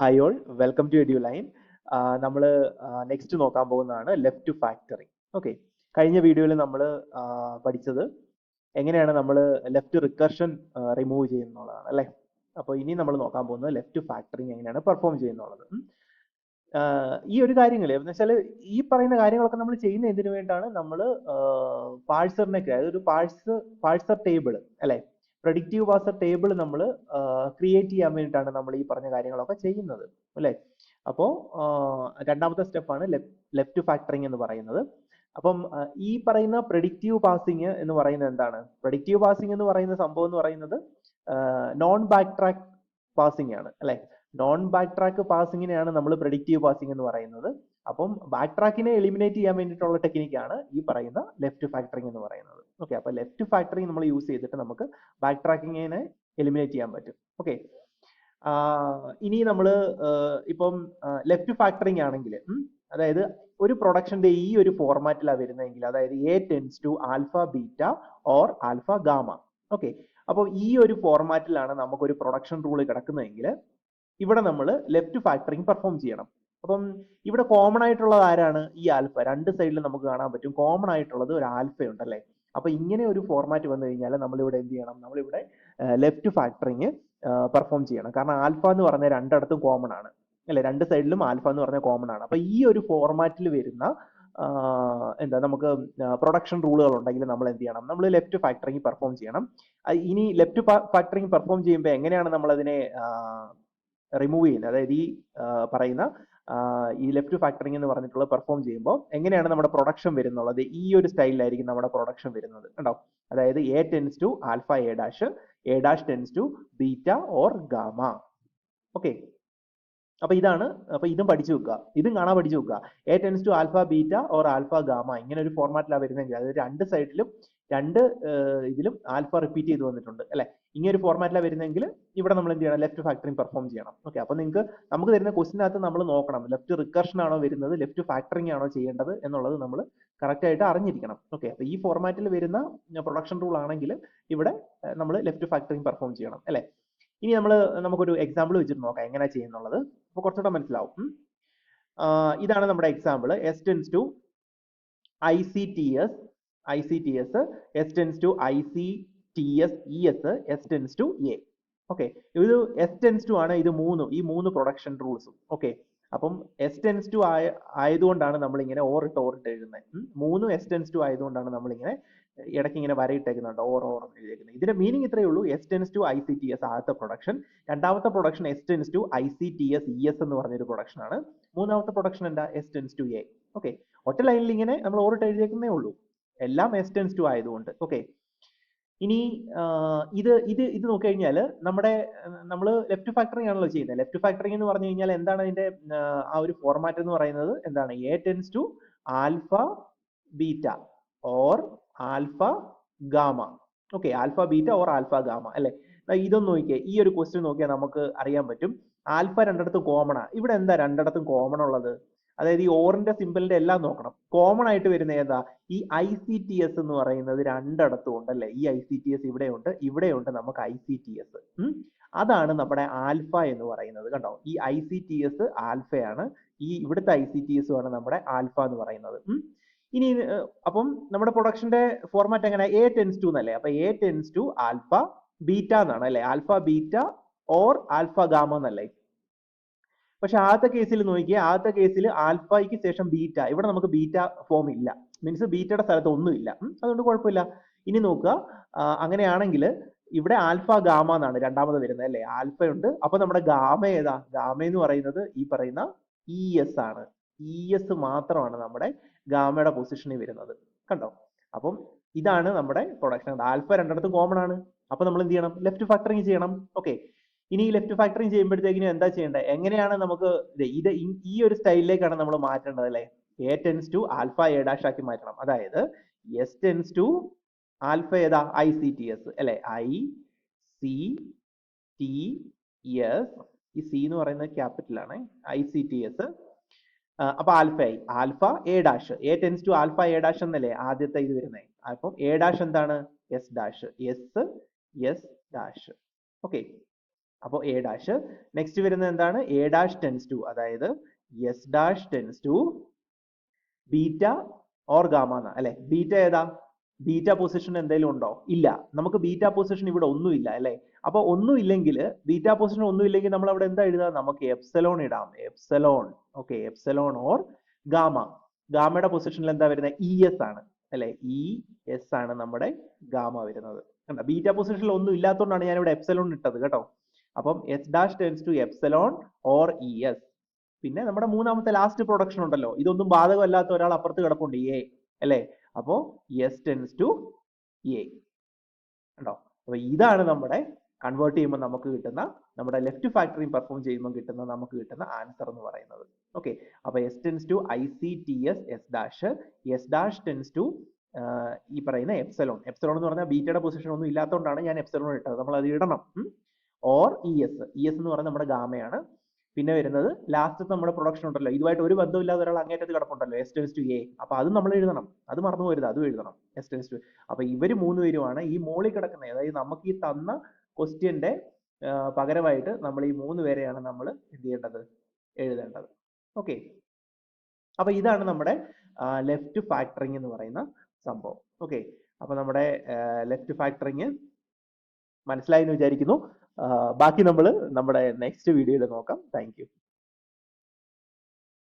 Hi all, welcome to Eduline. നമ്മൾ next നോക്കാൻ പോകുന്നതാണ് ലെഫ്റ്റ് ഫാക്ടറി. ഓക്കെ, കഴിഞ്ഞ വീഡിയോയിൽ നമ്മൾ പഠിച്ചത് എങ്ങനെയാണ് നമ്മൾ ലെഫ്റ്റ് റിക്കർഷൻ റിമൂവ് ചെയ്യുന്നുള്ളതാണ് അല്ലേ. അപ്പോൾ ഇനി നമ്മൾ നോക്കാൻ പോകുന്നത് ലെഫ്റ്റ് ഫാക്ടറിങ് എങ്ങനെയാണ് പെർഫോം ചെയ്യുന്നുള്ളത്. ഈ ഒരു കാര്യങ്ങൾ എന്ന് വെച്ചാൽ ഈ പറയുന്ന കാര്യങ്ങളൊക്കെ നമ്മൾ ചെയ്യുന്ന എന്തിനു വേണ്ടിയാണ്, നമ്മൾ പാഴ്സറിനൊക്കെ, അതായത് ഒരു പാഴ്സർ ടേബിൾ അല്ലേ, പ്രഡിക്റ്റീവ് പാഴ്സർ ടേബിൾ നമ്മൾ ക്രിയേറ്റ് ചെയ്യാൻ വേണ്ടിയിട്ടാണ് നമ്മൾ ഈ പറഞ്ഞ കാര്യങ്ങളൊക്കെ ചെയ്യുന്നത് അല്ലേ. അപ്പോൾ രണ്ടാമത്തെ സ്റ്റെപ്പാണ് ലെഫ്റ്റ് ഫാക്ടറിങ് എന്ന് പറയുന്നത്. അപ്പം ഈ പറയുന്ന പ്രഡിക്റ്റീവ് പാസിങ് എന്ന് പറയുന്നത് എന്താണ്? പ്രഡിക്റ്റീവ് പാസിങ് എന്ന് പറയുന്ന സംഭവം എന്ന് പറയുന്നത് നോൺ ബാക്ക് ട്രാക്ക് പാസിംഗ് ആണ് അല്ലെ. നോൺ ബാക്ക് ട്രാക്ക് പാസിങ്ങിനെയാണ് നമ്മൾ പ്രഡിക്റ്റീവ് പാസിംഗ് എന്ന് പറയുന്നത്. അപ്പം ബാക്ക് ട്രാക്കിനെ എലിമിനേറ്റ് ചെയ്യാൻ വേണ്ടിയിട്ടുള്ള ടെക്നിക്കാണ് ഈ പറയുന്ന ലെഫ്റ്റ് ഫാക്ടറിങ് എന്ന് പറയുന്നത്. ഓക്കെ, അപ്പൊ ലെഫ്റ്റ് ഫാക്ടറിങ് നമ്മൾ യൂസ് ചെയ്തിട്ട് നമുക്ക് ബാക്ക് ട്രാക്കിങ്ങിനെ എലിമിനേറ്റ് ചെയ്യാൻ പറ്റും. ഓക്കെ, ഇനി നമ്മൾ ഇപ്പം ലെഫ്റ്റ് ഫാക്ടറിങ് ആണെങ്കിൽ, അതായത് ഒരു പ്രൊഡക്ഷന്റെ ഈ ഒരു ഫോർമാറ്റിലാണ് വരുന്നതെങ്കിൽ, അതായത് A tense to alpha beta or alpha gamma. Okay, അപ്പോൾ ഈ ഒരു ഫോർമാറ്റിലാണ് നമുക്കൊരു പ്രൊഡക്ഷൻ റൂൾ കിടക്കുന്നതെങ്കിൽ ഇവിടെ നമ്മൾ ലെഫ്റ്റ് ഫാക്ടറിങ് പെർഫോം ചെയ്യണം. അപ്പം ഇവിടെ കോമൺ ആയിട്ടുള്ളത് ആരാണ്? ഈ ആൽഫ. രണ്ട് സൈഡിലും നമുക്ക് കാണാൻ പറ്റും കോമൺ ആയിട്ടുള്ളത് ഒരു ആൽഫ ഉണ്ടല്ലേ. അപ്പൊ ഇങ്ങനെ ഒരു ഫോർമാറ്റ് വന്നു കഴിഞ്ഞാൽ നമ്മളിവിടെ എന്ത് ചെയ്യണം? നമ്മളിവിടെ ലെഫ്റ്റ് ഫാക്ടറിങ് പെർഫോം ചെയ്യണം. കാരണം ആൽഫ എന്ന് പറഞ്ഞ രണ്ടിടത്തും കോമൺ ആണ് അല്ലെ, രണ്ട് സൈഡിലും ആൽഫ എന്ന് പറഞ്ഞ കോമൺ ആണ്. അപ്പൊ ഈ ഒരു ഫോർമാറ്റിൽ വരുന്ന എന്താ, നമുക്ക് പ്രൊഡക്ഷൻ റൂളുകൾ ഉണ്ടെങ്കിൽ നമ്മൾ എന്ത് ചെയ്യണം? നമ്മൾ ലെഫ്റ്റ് ഫാക്ടറിങ് പെർഫോം ചെയ്യണം. ഇനി ലെഫ്റ്റ് ഫാക്ടറിങ് പെർഫോം ചെയ്യുമ്പോൾ എങ്ങനെയാണ് നമ്മൾ അതിനെ റിമൂവ് ചെയ്യുന്നത്? അതായത് ഈ പറയുന്ന ഈ ലെഫ്റ്റ് ഫാക്ടറിങ് എന്ന് പറഞ്ഞിട്ടുള്ള പെർഫോം ചെയ്യുമ്പോൾ എങ്ങനെയാണ് നമ്മുടെ പ്രൊഡക്ഷൻ വരുന്നുള്ളത്? ഈ ഒരു സ്റ്റൈലിലായിരിക്കും നമ്മുടെ പ്രൊഡക്ഷൻ വരുന്നത് കണ്ടോ. അതായത് A tense to alpha A dash tense to beta or gamma. Okay, അപ്പൊ ഇതാണ്. അപ്പൊ ഇതും പഠിച്ചു വെക്കുക, ഇതും കാണാൻ പഠിച്ചു വെക്കുക. A tense to alpha beta or alpha gamma, ഇങ്ങനെ ഒരു ഫോർമാറ്റിലാണ് വരുന്നതെങ്കിൽ, അതായത് രണ്ട് സൈഡിലും രണ്ട് ഇതിലും ആൽഫ റിപ്പീറ്റ് ചെയ്ത് വന്നിട്ടുണ്ട് അല്ലെ, ഇങ്ങനെ ഒരു ഫോർമാറ്റിലാണ് വരുന്നതെങ്കിൽ ഇവിടെ നമ്മൾ എന്ത് ചെയ്യണം? ലെഫ്റ്റ് ഫാക്ടറിങ് പെർഫോം ചെയ്യണം. ഓക്കെ, അപ്പൊ നമുക്ക് തരുന്ന ക്വസ്റ്റിനകത്ത് നമ്മൾ നോക്കണം ലെഫ്റ്റ് റിക്കർഷൻ ആണോ വരുന്നത്, ലെഫ്റ്റ് ഫാക്ടറിങ് ആണോ ചെയ്യേണ്ടത് എന്നുള്ളത് നമ്മൾ കറക്റ്റ് ആയിട്ട് അറിഞ്ഞിരിക്കണം. ഓക്കെ, അപ്പൊ ഈ ഫോർമാറ്റിൽ വരുന്ന പ്രൊഡക്ഷൻ റൂൾ ആണെങ്കിൽ ഇവിടെ നമ്മൾ ലെഫ്റ്റ് ഫാക്ടറിങ് പെർഫോം ചെയ്യണം അല്ലെ. ഇനി നമുക്കൊരു എക്സാമ്പിൾ വെച്ചിട്ട് നോക്കാം എങ്ങനെ ചെയ്യുന്നുള്ളത്. അപ്പൊ കുറച്ചുകൂടെ മനസ്സിലാവും. ഇതാണ് നമ്മുടെ example. S tense to ICTS, S tense to ICTS ES, S tense to A. Okay, ഇത് എസ് ടെൻസ് ടു ആണ്. ഈ മൂന്ന് പ്രൊഡക്ഷൻ റൂൾസും. ഓക്കെ, അപ്പം എസ് ടെൻസ് ടു ആയതുകൊണ്ടാണ് നമ്മൾ ഇങ്ങനെ ഓറിട്ട് എഴുതുന്നത്. മൂന്നും എസ് ടെൻസ് ടു ആയതുകൊണ്ടാണ് നമ്മൾ ഇങ്ങനെ ഇടയ്ക്ക് ഇങ്ങനെ വരയിട്ടേക്കുന്നുണ്ട്, ഓർ എഴുതിയേക്കുന്നത്. ഇതിന്റെ മീനിങ് ഇത്രയേ ഉള്ളൂ. എസ് ടെൻസ് ടു ICTS ആദ്യത്തെ പ്രൊഡക്ഷൻ, രണ്ടാമത്തെ production S tense to ICTS ES എന്ന് പറഞ്ഞൊരു പ്രൊഡക്ഷൻ ആണ്. മൂന്നാമത്തെ പ്രൊഡക്ഷൻ എന്താ? S tense to A. Okay, ഒറ്റ ലൈനിൽ ഇങ്ങനെ നമ്മൾ ഓറിട്ട് എഴുതിയേക്കുന്നേ ഉള്ളൂ, എല്ലാം എസ് ടെൻസ് ടു ആയതുകൊണ്ട്. ഓക്കെ, ഇനി ഇത് നോക്കിക്കഴിഞ്ഞാൽ നമ്മൾ ലെഫ്റ്റ് ഫാക്ടറിങ് ആണല്ലോ ചെയ്യുന്നത്. ലെഫ്റ്റ് ഫാക്ടറിങ് എന്ന് പറഞ്ഞു കഴിഞ്ഞാൽ എന്താണ് അതിന്റെ ആ ഒരു ഫോർമാറ്റ് എന്ന് പറയുന്നത്? എന്താണ്? A tense to alpha beta or alpha gamma. Okay, alpha beta or alpha gamma അല്ലെ. ഇതൊന്ന് നോക്കിയേ, ഈ ഒരു ക്വസ്റ്റ്യൻ നോക്കിയാൽ നമുക്ക് അറിയാൻ പറ്റും ആൽഫ രണ്ടിടത്തും കോമൺ ആണ്. ഇവിടെ എന്താ രണ്ടിടത്തും കോമൺ ഉള്ളത്? അതായത് ഈ ഓറിന്റെ സിമ്പിളിന്റെ എല്ലാം നോക്കണം. കോമൺ ആയിട്ട് വരുന്ന ഏതാ? ഈ ICTS എന്ന് പറയുന്നത് രണ്ടിടത്തും ഉണ്ടല്ലേ. ഈ ICTS ഇവിടെയുണ്ട് നമുക്ക് ICTS. അതാണ് നമ്മുടെ ആൽഫ എന്ന് പറയുന്നത് കണ്ടോ. ഈ ICTS ആൽഫയാണ്, ഈ ഇവിടുത്തെ ICTS ആണ് നമ്മുടെ ആൽഫ എന്ന് പറയുന്നത്. ഇനി അപ്പം നമ്മുടെ പ്രൊഡക്ഷന്റെ ഫോർമാറ്റ് എങ്ങനെ? എ ടെൻസ് ടു എന്നല്ലേ. അപ്പൊ A tense to alpha beta എന്നാണ് അല്ലെ, alpha beta or alpha gamma എന്നല്ലേ. പക്ഷെ ആദ്യത്തെ കേസിൽ നോക്കിയേ, ആദ്യത്തെ കേസിൽ ആൽഫയ്ക്ക് ശേഷം ബീറ്റ, ഇവിടെ നമുക്ക് ബീറ്റ ഫോം ഇല്ല, മീൻസ് ബീറ്റയുടെ സ്ഥലത്ത് ഒന്നുമില്ല. അതുകൊണ്ട് കുഴപ്പമില്ല. ഇനി നോക്കുക, അങ്ങനെയാണെങ്കിൽ ഇവിടെ ആൽഫ ഗാമ എന്നാണ് രണ്ടാമത് വരുന്നത് അല്ലെ. ആൽഫ ഉണ്ട്, അപ്പൊ നമ്മുടെ ഗാമ ഏതാ? ഗാമ എന്ന് പറയുന്നത് ഈ പറയുന്ന ES ആണ്. ES മാത്രമാണ് നമ്മുടെ ഗാമയുടെ പൊസിഷനിൽ വരുന്നത് കണ്ടോ. അപ്പം ഇതാണ് നമ്മുടെ പ്രൊഡക്ഷൻ. ആൽഫ രണ്ടിടത്തും കോമൺ ആണ്. അപ്പൊ നമ്മൾ എന്ത് ചെയ്യണം? ലെഫ്റ്റ് ഫാക്ടറിങ് ചെയ്യണം. ഓക്കെ, ഇനി ലെഫ്റ്റ് ഫാക്ടറിങ് ചെയ്യുമ്പോഴത്തേക്കിനും എന്താ ചെയ്യേണ്ടത്? എങ്ങനെയാണ് നമുക്ക് ഈ ഒരു സ്റ്റൈലിലേക്കാണ് നമ്മൾ മാറ്റേണ്ടത് അല്ലെ. A tense to alpha A dash ആക്കി മാറ്റണം. അതായത് എസ് ടെൻസ് ടു ആൽഫ ഏതാ? ICTS അല്ലെ. ICTS, ഈ സി എന്ന് പറയുന്നത് ക്യാപിറ്റൽ ആണ്. ICTS. അപ്പൊ alpha A dash, A tense to alpha A dash എന്നല്ലേ ആദ്യത്തെ ഇത് വരുന്നത്. അപ്പം എ ഡാഷ് എന്താണ്? S dash, S dash. Okay, അപ്പോൾ എ ഡാഷ്. നെക്സ്റ്റ് വരുന്നത് എന്താണ്? എ ഡാഷ് ടെൻസ് ടു, അതായത് S dash tense to beta or gamma എന്ന അല്ലെ. ബീറ്റ ഏതാ? ബീറ്റ പൊസിഷൻ എന്തെങ്കിലും ഉണ്ടോ? ഇല്ല. നമുക്ക് ബീറ്റ പൊസിഷൻ ഇവിടെ ഒന്നുമില്ല അല്ലെ. അപ്പൊ ഒന്നുമില്ലെങ്കിൽ, ബീറ്റ പൊസിഷൻ ഒന്നുമില്ലെങ്കിൽ നമ്മൾ അവിടെ എന്താ എഴുതാം? നമുക്ക് എപ്സലോൺ ഇടാം. Epsilon. Okay, epsilon or gamma. ഗാമയുടെ പൊസിഷനിൽ എന്താ വരുന്നത്? ഇ എസ് ആണ് അല്ലെ. ഇ എസ് ആണ് നമ്മുടെ ഗാമ വരുന്നത്. കണ്ടോ, ബീറ്റ പൊസിഷനിൽ ഒന്നും ഇല്ലാത്തതുകൊണ്ടാണ് ഞാൻ ഇവിടെ എപ്സലോൺ ഇട്ടത് കേട്ടോ. അപ്പം S dash tense two epsilon or E S. പിന്നെ നമ്മുടെ മൂന്നാമത്തെ ലാസ്റ്റ് പ്രൊഡക്ഷൻ ഉണ്ടല്ലോ, ഇതൊന്നും ബാധകമല്ലാത്ത ഒരാൾ അപ്പുറത്ത് കിടപ്പുണ്ട്, എ അല്ലെ. അപ്പോ എസ് ടെൻസ് ടു എ ഉണ്ടോ. അപ്പൊ ഇതാണ് നമ്മുടെ കൺവേർട്ട് ചെയ്യുമ്പോൾ നമുക്ക് കിട്ടുന്ന, നമ്മുടെ ലെഫ്റ്റ് ഫാക്ടറിങ് പെർഫോം ചെയ്യുമ്പോൾ കിട്ടുന്ന നമുക്ക് കിട്ടുന്ന ആൻസർ എന്ന് പറയുന്നത്. ഓക്കെ, അപ്പൊ S tense two I C T S S dash, S dash tense two ഈ പറയുന്ന എപ്സലോൺ. എപ്സലോൺ എന്ന് പറഞ്ഞാൽ ബീറ്റയുടെ പൊസിഷൻ ഒന്നും ഇല്ലാത്തതുകൊണ്ടാണ് ഞാൻ എപ്സലോൺ ഇട്ടത്, നമ്മൾ അത് ഇടണം. Or E S. E S എന്ന് പറയുന്നത് നമ്മുടെ ഗാമയാണ്. പിന്നെ വരുന്നത് ലാസ്റ്റ് നമ്മുടെ പ്രൊഡക്ഷൻ ഉണ്ടല്ലോ, ഇതുമായിട്ട് ഒരു ബന്ധമില്ലാതെ ഒരാൾ അങ്ങേറ്റത്ത് കിടപ്പുണ്ടല്ലോ, എസ് ടെൻസ് ടു എ. അപ്പൊ അത് നമ്മൾ എഴുതണം, അത് മറന്നു പോരുത്, അതും എഴുതണം, എസ് ടെൻസ് ടു. അപ്പൊ ഇവര് മൂന്നുപേരുമാണ് ഈ മോളിൽ കിടക്കുന്നത്. അതായത് നമുക്ക് ഈ തന്ന ക്വസ്റ്റ്യന്റെ പകരമായിട്ട് നമ്മൾ ഈ മൂന്ന് പേരെയാണ് നമ്മൾ എന്ത് ചെയ്യേണ്ടത്? എഴുതേണ്ടത്. ഓക്കെ, അപ്പൊ ഇതാണ് നമ്മുടെ ലെഫ്റ്റ് ഫാക്ടറിങ് എന്ന് പറയുന്ന സംഭവം. ഓക്കെ, അപ്പൊ നമ്മുടെ ലെഫ്റ്റ് ഫാക്ടറിങ് മനസ്സിലായി എന്ന് വിചാരിക്കുന്നു. ബാക്കി നമ്മൾ നമ്മുടെ നെക്സ്റ്റ് വീഡിയോയിൽ നോക്കാം. Thank you.